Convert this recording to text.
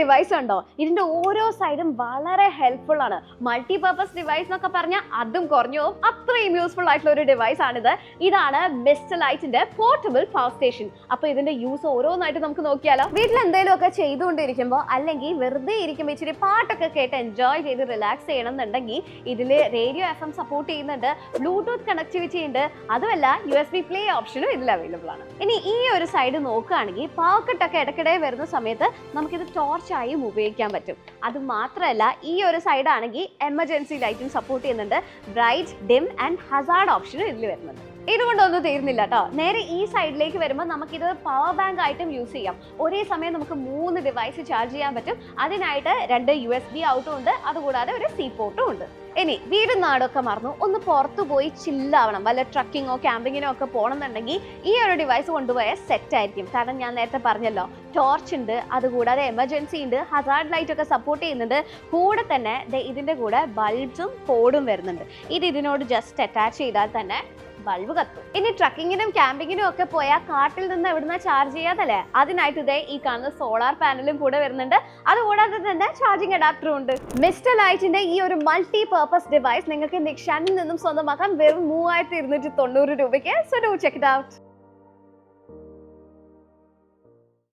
Device ഉണ്ടോ? ഇതിന്റെ ഓരോ സൈഡും വളരെ ഹെൽപ്ഫുൾ ആണ്. മൾട്ടിപർപ്പസ് ഡിവൈസ് എന്നൊക്കെ പറഞ്ഞാൽ അതും കുറഞ്ഞു പോകും. അത്രയും യൂസ്ഫുൾ ആയിട്ടുള്ള ഒരു ഡിവൈസ് ആണിത്. ഇതാണ് മിസ്റ്റർ ലൈറ്റിന്റെ പോർട്ടബിൾ പവർ സ്റ്റേഷൻ. അപ്പൊ ഇതിന്റെ യൂസ് ഓരോന്നായിട്ട് നമുക്ക് നോക്കിയാലോ. വീട്ടിൽ എന്തെങ്കിലും ഒക്കെ ചെയ്തുകൊണ്ടിരിക്കുമ്പോൾ അല്ലെങ്കിൽ വെറുതെ ഇരിക്കുമ്പോൾ ഇച്ചിരി പാട്ടൊക്കെ കേട്ട് എൻജോയ് ചെയ്ത് റിലാക്സ് ചെയ്യണം എന്നുണ്ടെങ്കിൽ ഇതിൽ റേഡിയോ FM സപ്പോർട്ട് ചെയ്യുന്നുണ്ട്, ബ്ലൂടൂത്ത് കണക്ടിവിറ്റി ഉണ്ട്, അതുമല്ല USB പ്ലേ ഓപ്ഷനും ഇതിൽ അവൈലബിൾ ആണ്. ഇനി ഈ ഒരു സൈഡ് നോക്കുകയാണെങ്കിൽ പവർ കട്ടൊക്കെ ഇടയ്ക്കിടെ വരുന്ന സമയത്ത് നമുക്കിത് ടോർച്ചായും ഉപയോഗിക്കാൻ പറ്റും. അത് മാത്രമല്ല ഈ ഒരു സൈഡ് ആണെങ്കിൽ എമർജൻസി ലൈറ്റും സപ്പോർട്ട് ചെയ്യുന്നുണ്ട്. ബ്രൈറ്റ്, ഡിം ആൻഡ് ഹസാർഡ് ഓപ്ഷനും ഇതിൽ വരുന്നുണ്ട്. ഇതുകൊണ്ടൊന്നും തീർന്നില്ല കേട്ടോ. നേരെ ഈ സൈഡിലേക്ക് വരുമ്പോൾ നമുക്കിത് പവർ ബാങ്ക് ആയിട്ടും യൂസ് ചെയ്യാം. ഒരേ സമയം നമുക്ക് 3 ഡിവൈസ് ചാർജ് ചെയ്യാൻ പറ്റും. അതിനായിട്ട് 2 USB ഔട്ടും ഉണ്ട്, അതുകൂടാതെ ഒരു C പോർട്ടും ഉണ്ട്. ഇനി വീടും നാടൊക്കെ മറന്നു ഒന്ന് പുറത്തു പോയി ചില്ലാവണം, വല്ല ട്രക്കിങ്ങോ ക്യാമ്പിങ്ങിനോ ഒക്കെ പോകണമെന്നുണ്ടെങ്കിൽ ഈ ഒരു ഡിവൈസ് കൊണ്ടുപോയാൽ സെറ്റ് ആയിരിക്കും. കാരണം ഞാൻ നേരത്തെ പറഞ്ഞല്ലോ, ടോർച്ച് ഉണ്ട്, അതുകൂടാതെ എമർജൻസി ഉണ്ട്, ഹസാർഡ് ലൈറ്റ് ഒക്കെ സപ്പോർട്ട് ചെയ്യുന്നുണ്ട്. കൂടെ തന്നെ ഇതിന്റെ കൂടെ ബൾബ്സും കോഡും വരുന്നുണ്ട്. ഇത് ഇതിനോട് ജസ്റ്റ് അറ്റാച്ച് ചെയ്താൽ തന്നെ ബൾബ് കത്തും. ഇനി ട്രക്കിങ്ങിനും ക്യാമ്പിങ്ങിനും ഒക്കെ പോയാൽ കാട്ടിൽ നിന്ന് എവിടുന്ന ചാർജ് ചെയ്യാതല്ലേ, അതിനായിട്ട് ഈ കാണുന്ന സോളാർ പാനലും കൂടെ വരുന്നുണ്ട്. അതുകൂടാതെ തന്നെ ചാർജിങ് അഡാപ്റ്ററും ഉണ്ട്. മിസ്റ്റർ ലൈറ്റിന്റെ ഈ ഒരു മൾട്ടി പർപ്പസ് ഡിവൈസ് നിങ്ങൾക്ക് നിക്ഷാനിൽ നിന്നും സ്വന്തമാക്കാൻ വെറും 3290 രൂപയ്ക്ക്. So do check it out.